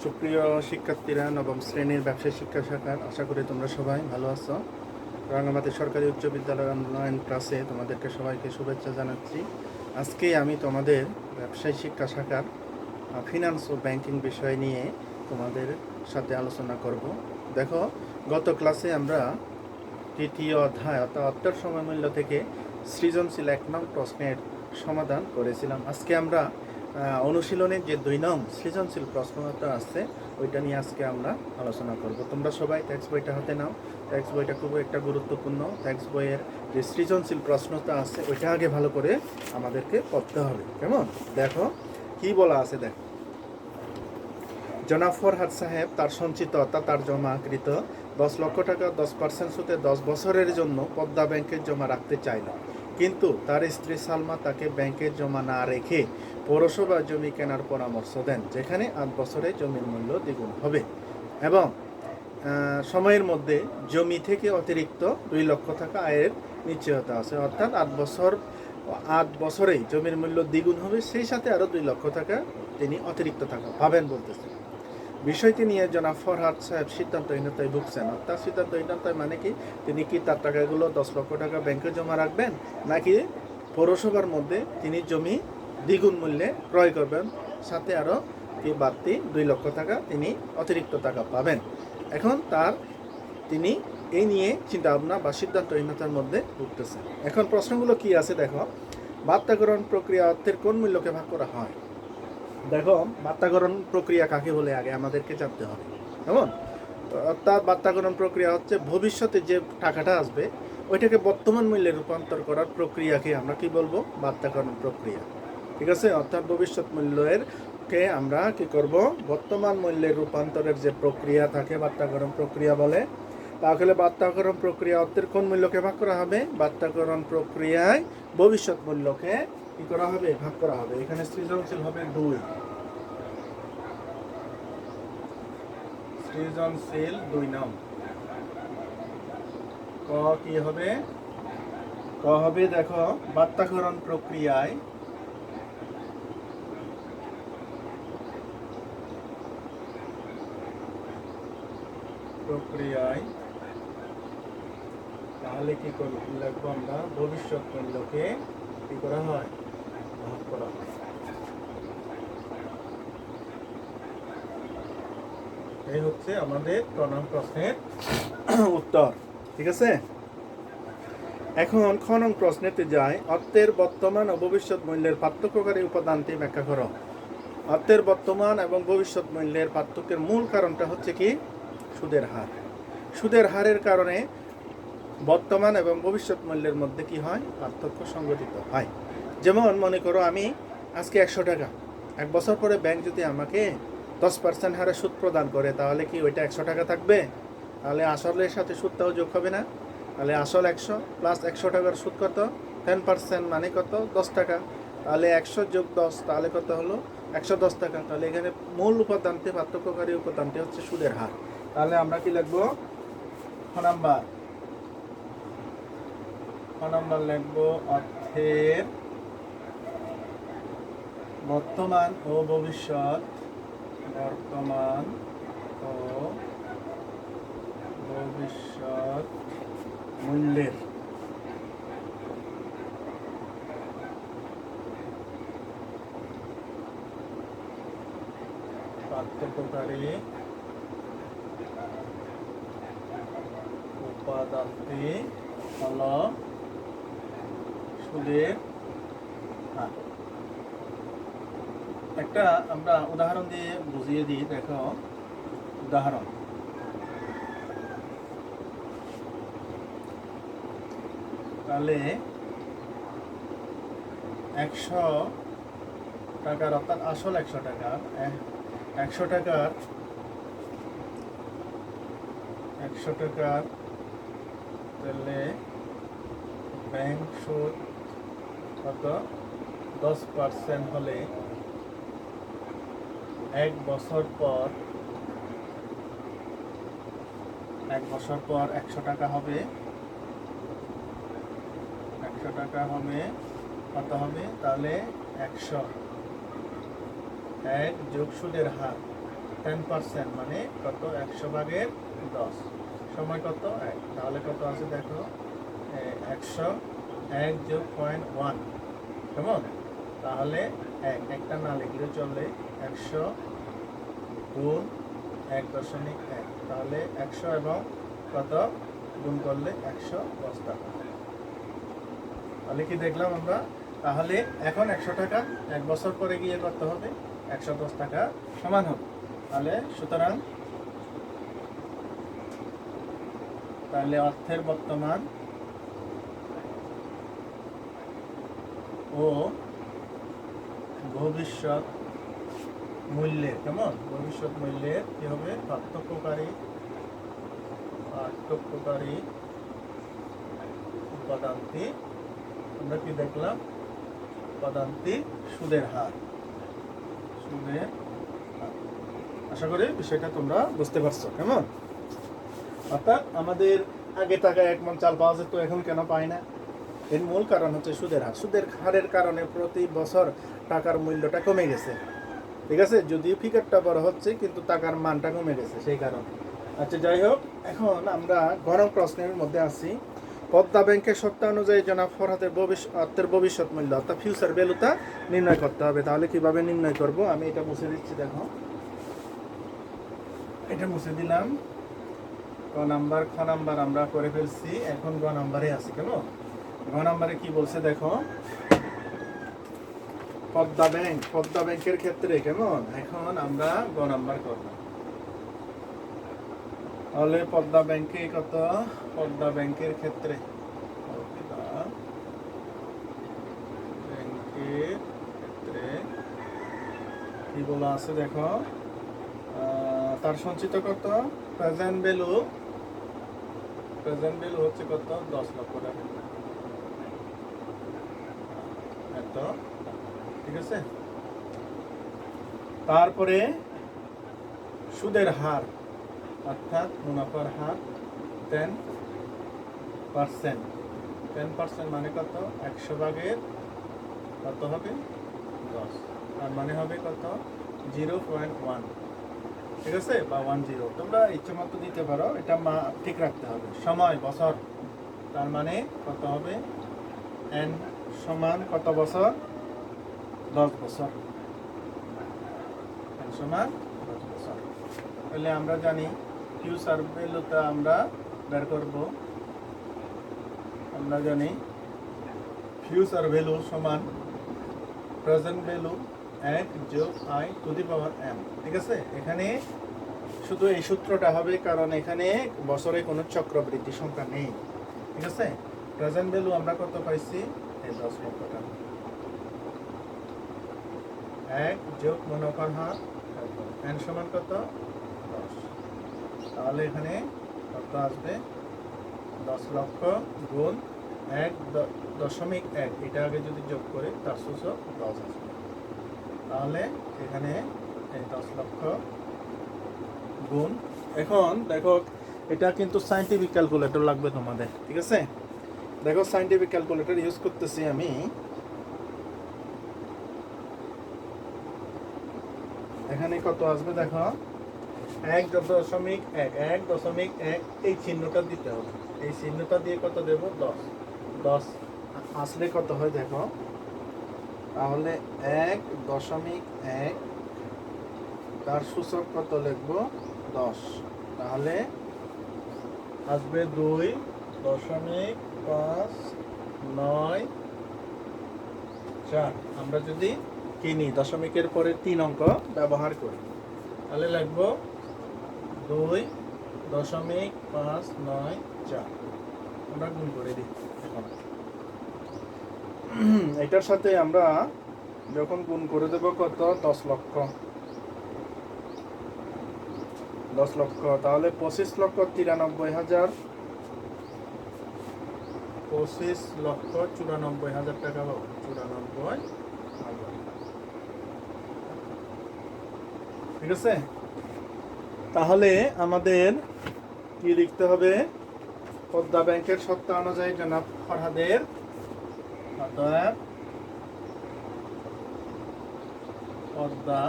সুপ্রিয় শিক্ষার্থীরা, নবম শ্রেণীর ব্যবসায় শিক্ষা শাখার, আশা করি তোমরা সবাই ভালো আছো। রাঙ্গামাটি সরকারি উচ্চ বিদ্যালয়ের অনলাইন ক্লাসে তোমাদেরকে সবাইকে শুভেচ্ছা জানাচ্ছি। আজকে আমি তোমাদের ব্যবসায় শিক্ষা শাখার ফিনান্স ও ব্যাংকিং বিষয় নিয়ে তোমাদের সাথে আলোচনা করব। দেখো, গত ক্লাসে আমরা তৃতীয় অধ্যায় অর্থাৎ অর্থের সময়মূল্য থেকে সৃজনশীল 1 নং প্রশ্নের সমাধান করেছিলাম। আজকে আমরা অনুশীলনের যে 2 নং সৃজনশীল প্রশ্নটা আছে ওইটা নিয়ে আজকে আমরা আলোচনা করব। তোমরা সবাই টেক্সট বইটা হাতে নাও। টেক্সট বইটা খুব একটা গুরুত্বপূর্ণ। টেক্সট বইয়ের যে সৃজনশীল প্রশ্নটা আছে ওইটা আগে ভালো করে আমাদেরকে পড়তে হবে। কেমন? দেখো কি বলা আছে, দেখো। জনাব ফরহাদ সাহেব তার সঞ্চিত অর্থাৎ তার জমাকৃত 10 লক্ষ টাকা 10% সুদে 10 বছরের জন্য পদ্মা ব্যাংকে জমা রাখতে চাইল, কিন্তু তার স্ত্রী সালমা তাকে ব্যাংকে জমা না রেখে পৌরসভা জমি কেনার পরামর্শ দেন, যেখানে 8 বছরে জমির মূল্য দ্বিগুণ হবে এবং সময়ের মধ্যে জমি থেকে অতিরিক্ত 2 লক্ষ টাকা আয়ের নিশ্চয়তা আছে। অর্থাৎ 8 বছরেই জমির মূল্য দ্বিগুণ হবে, সেই সাথে আরও 2 লক্ষ টাকা তিনি অতিরিক্ত টাকা পাবেন বলতেছেন। বিষয়টি নিয়ে জনাব ফরহাদ সাহেব সিদ্ধান্তহীনতায় ভুগছেন। অর্থাৎ সিদ্ধান্তহীনতায় মানে কি, তিনি কি তার টাকাগুলো 10 লক্ষ টাকা ব্যাংকে জমা রাখবেন, নাকি পৌরসভার মধ্যে তিনি জমি দ্বিগুণ মূল্যে ক্রয় করবেন, সাথে আরও কি বাড়তি 2 লক্ষ টাকা তিনি অতিরিক্ত টাকা পাবেন। এখন তিনি এই নিয়ে চিন্তাভাবনা বা সিদ্ধান্তহীনতার মধ্যে ভুগতেছেন। এখন প্রশ্নগুলো কি আছে দেখো। বার্তাকরণ প্রক্রিয়া অর্থের কোন মূল্যকে ভাগ করা হয়? দেখো, বার্তাকরণ প্রক্রিয়া কাকে বলে আগে আমাদেরকে জানতে হবে। কেমন? অর্থাৎ বার্তাকরণ প্রক্রিয়া হচ্ছে ভবিষ্যতে যে টাকাটা আসবে ওইটাকে বর্তমান মূল্যে রূপান্তর করার প্রক্রিয়াকে আমরা কি বলবো? বার্তাকরণ প্রক্রিয়া। ঠিক আছে? অর্থাৎ ভবিষ্যৎ মূল্যের কে আমরা কি করব? বর্তমান মূল্যের রূপান্তরের যে প্রক্রিয়া থাকে বার্তাকরণ প্রক্রিয়া বলে। তাহলে বার্তাকরণ প্রক্রিয়া অর্থের কোন মূল্যকে ভাগ করা হবে? বার্তাকরণ প্রক্রিয়ায় ভবিষ্যৎ মূল্যকে কি করা হবে? ভাগ করা হবে। এখানে সৃজনশীল হবে 2। সৃজনশীল 2 নং। ক কি হবে? ক হবে, দেখো, বার্তাকরণ প্রক্রিয়ায় তাহলে কি করবো? লিখবো আমরা ভবিষ্যৎ মূল্যকে কি করা হয়? ভাগ করা হয়। এই হচ্ছে আমাদের প্রণাম প্রশ্নের উত্তর। ঠিক আছে? এখন খ নং প্রশ্নেতে যায়। অর্থের বর্তমান ও ভবিষ্যৎ মূল্যের পার্থক্যকারী উপাদানটি ব্যাখ্যা করো। অর্থের বর্তমান এবং ভবিষ্যৎ মূল্যের পার্থক্যের মূল কারণটা হচ্ছে কি? সুদের হার। সুদের হারের কারণে বর্তমান এবং ভবিষ্যৎ মূল্যের মধ্যে কি হয়? পার্থক্য সংঘটিত হয়। যেমন মনে করো, আমি আজকে 100 টাকা, 1 বছর পরে ব্যাংক যদি আমাকে 10% হারে সুদ প্রদান করে, তাহলে কি ওইটা 100 টাকা থাকবে? তাহলে আসলের সাথে সুদটাও যোগ হবে না? তাহলে আসল 100 প্লাস 100 টাকার সুদ কত? 10% মানে কত? 10 টাকা। তাহলে 100 যোগ 10 তাহলে কত হলো? 110 টাকা। তাহলে এখানে মূল উপাদানটি, পার্থক্যকারী উপাদানটি হচ্ছে সুদের হার। তাহলে আমরা কি লিখবো? খ নাম্বার লিখবো অর্থের বর্তমান ও ভবিষ্যৎ মূল্যের পার্থক্যকারী উপাদানটি হলো সুদের হার। একটা আমরা উদাহরণ দিয়ে বুঝিয়ে দিই। দেখো, উদাহরণ। তাহলে 100 টাকার অর্থাৎ আসল 100 টাকার 100 টাকার তাহলে ব্যাংক সুদ কত? 10% হলে 1 বছর পর 100 টাকা হবে। 100 টাকা হবে কত হবে? তাহলে 100 এক যোগ সুদের হার 10% মানে কত 100/10, সময় কত 1, তাহলে কত আছে দেখো 100, 1 যোগ 0.1 কেমন, তাহলে একটা না লিখলে চলে 100 গুণ 1.1, তাহলে 100 এবং কত গুণ করলে 110 টাকা। তাহলে কি দেখলাম আমরা, তাহলে এখন 100 টাকা 1 বছর পরে গিয়ে করতে হবে 110 টাকা সমান হবে। সুতরাং অর্থের বর্তমান ও ভবিষ্যৎ মূল্যের ভবিষ্যৎ মূল্যের কি হবে পার্থক্যকারী উপাদানটি, আমরা কি দেখলাম উপাদানটি সুদের হার। আশা করি বিষয়টা তোমরা বুঝতে পারছো। কেমন, অর্থাৎ আমাদের আগে টাকায় 1 মণ চাল পাওয়া যেত, এখন কেন পাই না? এর মূল কারণ হচ্ছে সুদের হার। সুদের হারের কারণে প্রতি বছর টাকার মূল্যটা কমে গেছে। ঠিক আছে, যদিও ফিগারটা বড় হচ্ছে কিন্তু টাকার মানটা কমে গেছে সেই কারণে। আচ্ছা, যাই হোক, এখন আমরা গণক প্রশ্নের মধ্যে আছি। পদ্মা ব্যাংকের সত্তা অনুযায়ী জনাব ফরহাদের অর্থের ভবিষ্যৎ মূল্য অর্থাৎ ফিউচার ভ্যালুটা নির্ণয় করতে হবে। তাহলে কিভাবে নির্ণয় করব, আমি এটা মুছে দিচ্ছি। দেখো, এটা মুছে দিলাম। খ নাম্বার আমরা করে ফেলছি, এখন গ নাম্বারে আছি। কেন, গ নাম্বারে কি বলছে দেখো, পদ্মা ব্যাংকের ক্ষেত্রে কেমন, এখন আমরা গ নাম্বার করব। তাহলে পদ্মা ব্যাংকের ক্ষেত্রে কি বলা আছে দেখো, তার সঞ্চিত কত প্রেজেন্ট ভ্যালু হচ্ছে কত 10 লক্ষ টাকা। এত, ঠিক আছে। তারপরে সুদের হার অর্থাৎ মুনাফার হার 10% মানে কত 100/10 কত হবে 10, তার মানে হবে কত 0.1, ঠিক আছে, বা 10। তোমরা ইচ্ছে মতো দিতে পারো, এটা ঠিক রাখতে হবে। সময় বছর, তার মানে কত হবে n সমান কত বছর 10 বছর, n সমান 10 বছর। তাহলে আমরা জানি ফিউচার ভ্যালুটা আমরা বের করব। আমরা জানি ফিউচার ভ্যালু সমান প্রেজেন্ট ভ্যালু 1 যোগ i to the power m, ঠিক আছে। এখানে শুধু এই সূত্রটা হবে কারণ এখানে বছরে কোনো চক্রবৃদ্ধি সংখ্যা নেই, ঠিক আছে। প্রেজেন্ট ভ্যালু আমরা কত পাইছি, এই 10 লক্ষ টাকা। 1 যোগ মুনাফার হার n সমান কত 10, তাহলে এখানে কত আসবে 10 লক্ষ গুণ 1.1, এটা আগে যদি যোগ করে তার সূচক 10 আসবে। তাহলে এখানে এই 10 লক্ষ গুণ, এখন দেখো এটা কিন্তু সায়েন্টিফিক ক্যালকুলেটর লাগবে তোমাদের, ঠিক আছে। দেখো সায়েন্টিফিক ক্যালকুলেটর ইউজ করতেছি আমি। এখানে কত আসবে দেখো 1.1 এই চিহ্নটা দিতে হবে। এই চিহ্নটা দিয়ে কত দেব 10 আসলে কত হয় দেখো, তাহলে 1.1 তার সূচক কত লিখবো 10, তাহলে আসবে 2.594। আমরা যদি কিনি দশমিকের পরে 3 অঙ্ক ব্যবহার করি, তাহলে লিখবো 2.594। আমরা গুণ করে দিই। এখন এটার সাথে আমরা যখন গুণ করে দেব কত 10 লক্ষ, তাহলে 25,94,000 25,94,000 টাকা পাবো। 94,000, ঠিক আছে। তাহলে আমাদের কি লিখতে হবে, পদ্মা ব্যাংকের সত্তা অনুযায়ী জনাব ফরহাদের পদ্মা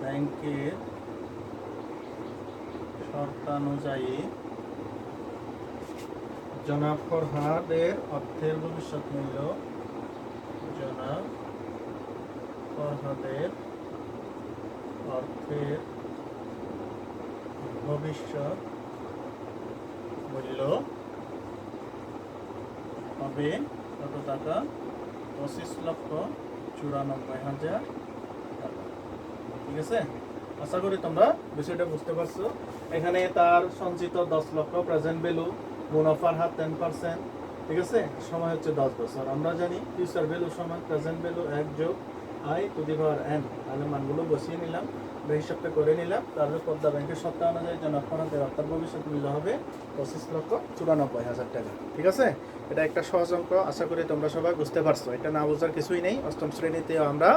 ব্যাংকের শর্তানুযায়ী জনাব ফরহাদের অর্থের ভবিষ্যৎ মূল্য, জনাব ফরহাদের অর্থের ভবিষ্যৎ মূল্য হবে কত টাকা? 25,94,000 টাকা। ঠিক আছে, আশা করি তোমরা বিষয়টা বুঝতে পারছো। এখানে তার সঞ্চিত 10 লক্ষ, প্রেজেন্ট ভ্যালু, মুনাফার হার 10%, ঠিক আছে, সময় হচ্ছে 10 বছর। আমরা জানি ফিউচার ভ্যালু সমান প্রেজেন্ট ভ্যালু 1 যোগ i to the power n। তাহলে মানগুলো বসিয়ে নিলাম, হিসাবটা করে নিলাম। তাহলে পদ্মা ব্যাংকের শর্ত অনুযায়ী জনাব ফরহাদের অর্থের ভবিষ্যৎ মূল্য হবে 25,94,000 টাকা। ঠিক আছে, এটা একটা সহজ অঙ্ক, আশা করি তোমরা সবাই বুঝতে পারছো। এটা না বোঝার কিছুই নেই। অষ্টম শ্রেণীতে আমরা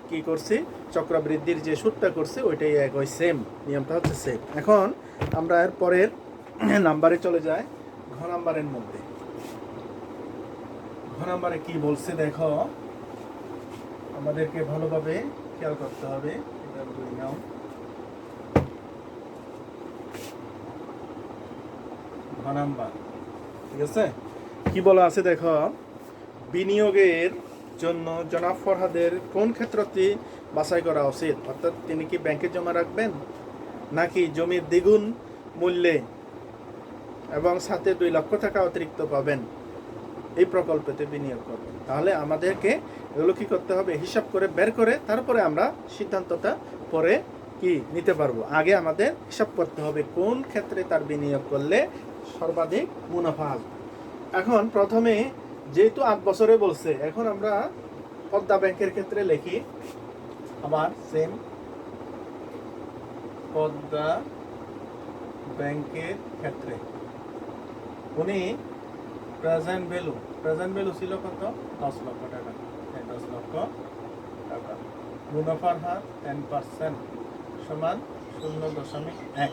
কি করছি, চক্রবৃদ্ধির যে সুদটা করছি ওইটাই একই, সেম নিয়মটা হচ্ছে সেম। এখন আমরা এর পরের নাম্বারে চলে যাই, ঘ নাম্বারের মধ্যে। ঘ নাম্বারে কি বলছে দেখো, আমাদেরকে ভালোভাবে খেয়াল করতে হবে। এটা বলি নাও, ঘ নাম্বার। ঠিক আছে, কি বলা আছে দেখো, বিনিয়োগের জন্য জনাব ফরহাদের কোন ক্ষেত্রটি বাছাই করা উচিত? অর্থাৎ তিনি কি ব্যাংকে জমা রাখবেন, নাকি জমির দ্বিগুণ মূল্যে এবং সাথে 2 লক্ষ টাকা অতিরিক্ত পাবেন এই প্রকল্পতে বিনিয়োগ করবেন? তাহলে আমাদেরকে এগুলো কি করতে হবে, হিসাব করে বের করে তারপরে আমরা সিদ্ধান্তটা পরে কি নিতে পারবো। আগে আমাদের হিসাব করতে হবে কোন ক্ষেত্রে তার বিনিয়োগ করলে সর্বাধিক মুনাফা আসবে। এখন প্রথমে যেহেতু 8 বছরে বলছে, এখন আমরা পদ্মা ব্যাংকের ক্ষেত্রে লিখি, আবার সেম পদ্মা ব্যাংকের ক্ষেত্রে উনি প্রেজেন্ট ভ্যালু ছিল কত? 10 লক্ষ টাকা। 10 লক্ষ টাকা। মুনাফার হার 10% সমান 0.1।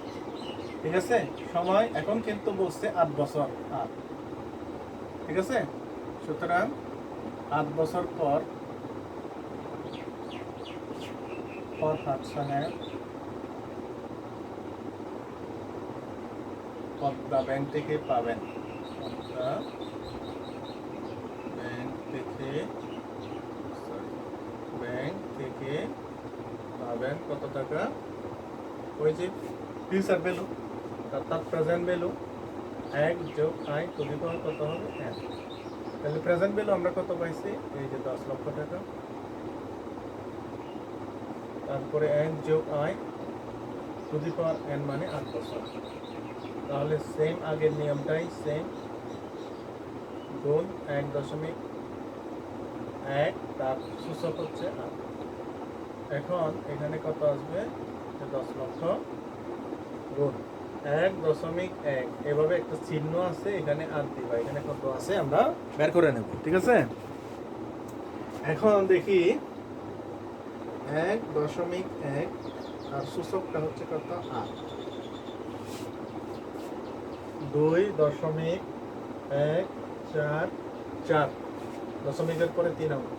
ঠিক আছে, সময় এখন কিন্তু বলছে 8 বছর। ঠিক আছে, সুতরাং 8 বছর পর ফরহাদ সাহেব পদ্মা ব্যাংক থেকে পাবেন, পদ্মা ব্যাংক থেকে পাবেন কত টাকা? ওই যে ফিউচার ভ্যালু, অর্থাৎ প্রেজেন্ট ভ্যালু 1 যোগ i টু দি পাওয়ার কত হবে? n। তাহলে প্রেজেন্ট ভ্যালু আমরা কত পাইছি? এই যে 10 লক্ষ টাকা, তারপরে n যোগ i to the power n মানে 8 বছর। তাহলে সেম আগের নিয়মটাই সেম, গুণ 1.1, তার সূচক হচ্ছে 8। এখন এখানে কত আসবে? 10 লক্ষ গুণ 1.1, এভাবে একটা চিহ্ন আছে, এখানে 8 দিবা, এখানে কত আছে আমরা বের করে নেব। ঠিক আছে, এখন দেখি 1.1 আর সূচকটা হচ্ছে কত? 8। 2.144, দশমিকের পরে 3 হবে,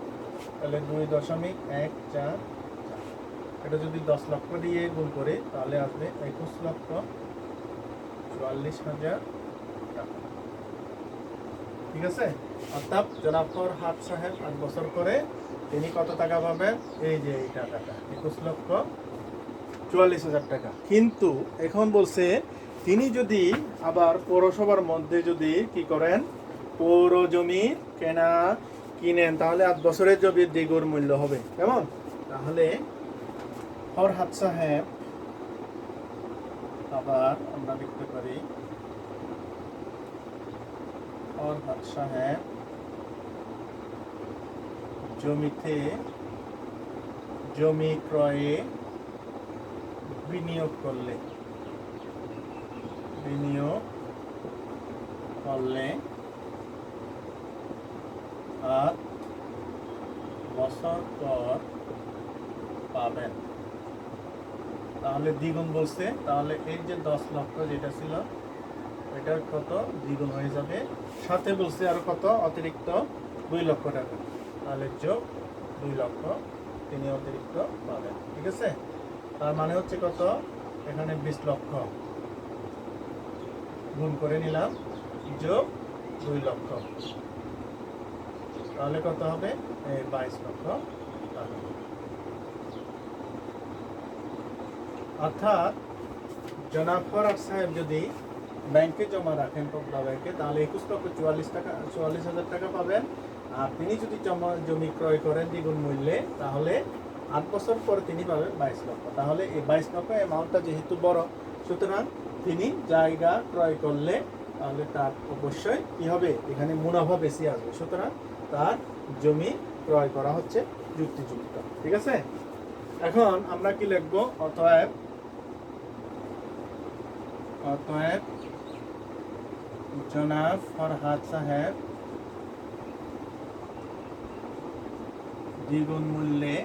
তাহলে 2.144। এটা যদি 10 লক্ষ দিয়ে গুণ করে তাহলে আসবে 21,44,000 টাকা। ঠিক আছে, অর্থাৎ জনাব ফরহাদ সাহেব 8 বছর করে তিনি কত টাকা পাবেন? এই যে এই টাকাটা 21,44,000 টাকা। কিন্তু এখন বলছে তিনি যদি আবার পৌরসভার মধ্যে যদি কি করেন, পৌর জমি কিনেন, তাহলে 8 বছরের জমির দ্বিগুণ মূল্য হবে। কেমন? তাহলে ফরহাদ সাহেব, আবার আমরা লিখতে পারি ফরহাদ সাহেব জমি ক্রয়ে বিনিয়োগ করলে 8 বছর পর পাবেন। তাহলে দ্বিগুণ বলছে, তাহলে এই যে 10 লক্ষ যেটা ছিল এটার কত দ্বিগুণ হয়ে যাবে, সাথে বলছে আর কত অতিরিক্ত 2 লক্ষ টাকা, তাহলে যোগ 2 লক্ষ তিনি অতিরিক্ত পাবেন। ঠিক আছে, তার মানে হচ্ছে কত, এখানে 20 লক্ষ গুণ করে নিলাম যোগ 2 লক্ষ, তাহলে কত হবে, 22 লক্ষ টাকা। অর্থাৎ জনাব ফরহাদ সাহেব যদি ব্যাংকে জমা রাখেন পদ্মা ব্যাংকে, তাহলে 21,44,000 টাকা পাবেন। আর তিনি যদি জমি ক্রয় করেন দ্বিগুণ মূল্যে, তাহলে 8 বছর পরে তিনি পাবেন 22 লক্ষ। তাহলে এই 22 লক্ষ অ্যামাউন্টটা যেহেতু বড়, সুতরাং তিনি জায়গা ক্রয় করলে তাহলে তার অবশ্যই কি হবে, এখানে মুনাফা বেশি আসবে, সুতরাং তার জমি ক্রয় করা হচ্ছে যুক্তিযুক্ত। ঠিক আছে, এখন আমরা কি লিখবো, অতএব জনাব ফরহাদ সাহেব দ্বিগুণ মূল্যে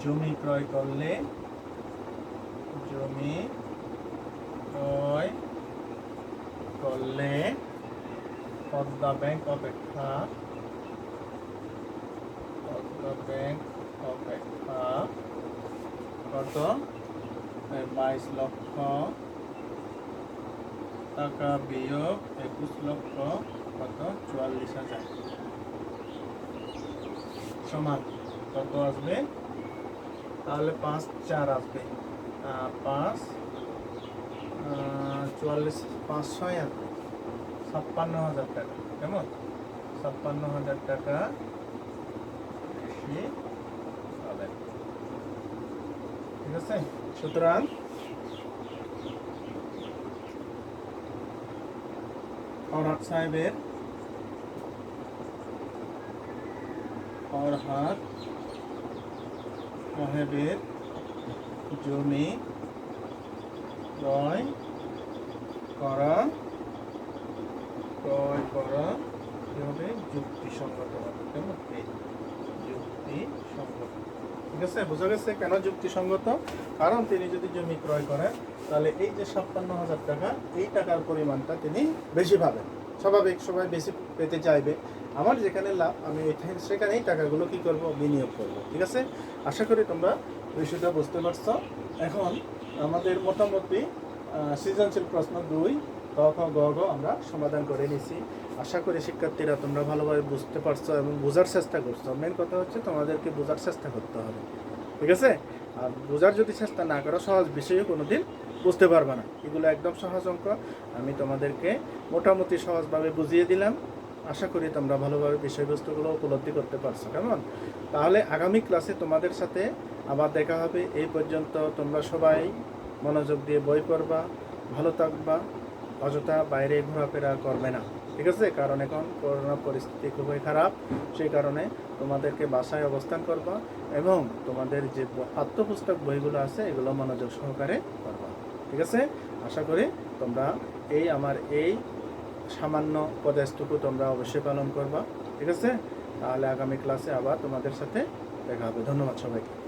জমি ক্রয় করলে পদ্মা ব্যাংক অপেক্ষা কত, 22 লক্ষ টাকা বিয়োগ 21 লক্ষ কত, 44,000 সমান কত আসবে, তাহলে 5-4 আসবে, 5 44 500 আসবে 56,000 টাকা। কেমন, 56,000 টাকা বেশি পাবেন। ঠিক আছে, সুতরাং ফরহাদ সাহেবের জমি ক্রয় করা কি হবে, যুক্তিসঙ্গত হবে। কেমন, যুক্তিসঙ্গত। ঠিক আছে, বোঝা গেছে কেন যুক্তিসঙ্গত? কারণ তিনি যদি জমি ক্রয় করেন, তাহলে এই যে 56,000 টাকা, এই টাকার পরিমাণটা তিনি বেশি পাবেন। স্বাভাবিক, সবাই বেশি পেতে চাইবে। আমার যেখানে লাভ, আমি সেখানেই টাকাগুলো কি করব, বিনিয়োগ করব। ঠিক আছে, আশা করি তোমরা বিষয়টা বুঝতে পারছো। এখন আমাদের মোটামুটি সৃজনশীল প্রশ্ন 2 ক খ গ ঘ আমরা সমাধান করে নিছি। আশা করি শিক্ষার্থীরা তোমরা ভালোভাবে বুঝতে পারছো এবং বোঝার চেষ্টা করছো। মেন কথা হচ্ছে তোমাদেরকে বোঝার চেষ্টা করতে হবে। ঠিক আছে, আর বোঝার যদি চেষ্টা না করো, সহজ বিষয়ে কোনোদিন বুঝতে পারবে না। এগুলো একদম সহজ অঙ্ক, আমি তোমাদেরকে মোটামুটি সহজভাবে বুঝিয়ে দিলাম। আশা করি তোমরা ভালোভাবে বিষয়বস্তুগুলো উপলব্ধি করতে পারছো। কেমন, তাহলে আগামী ক্লাসে তোমাদের সাথে আবার দেখা হবে। এই পর্যন্ত তোমরা সবাই মনোযোগ দিয়ে বই পড়বা, ভালো থাকবা, অযথা বাইরে ঘোরাফেরা করবে না। ঠিক আছে, কারণ এখন করোনা পরিস্থিতি খুবই খারাপ, সেই কারণে তোমাদেরকে বাসায় অবস্থান করবা এবং তোমাদের যে পাঠ্যপুস্তক বইগুলো আছে এগুলো মনোযোগ সহকারে করবা। ঠিক আছে, আশা করি তোমরা আমার এই সামান্য উপদেশটুকু তোমরা অবশ্যই পালন করবা। ঠিক আছে, তাহলে আগামী ক্লাসে আবার তোমাদের সাথে দেখা হবে। ধন্যবাদ সবাইকে।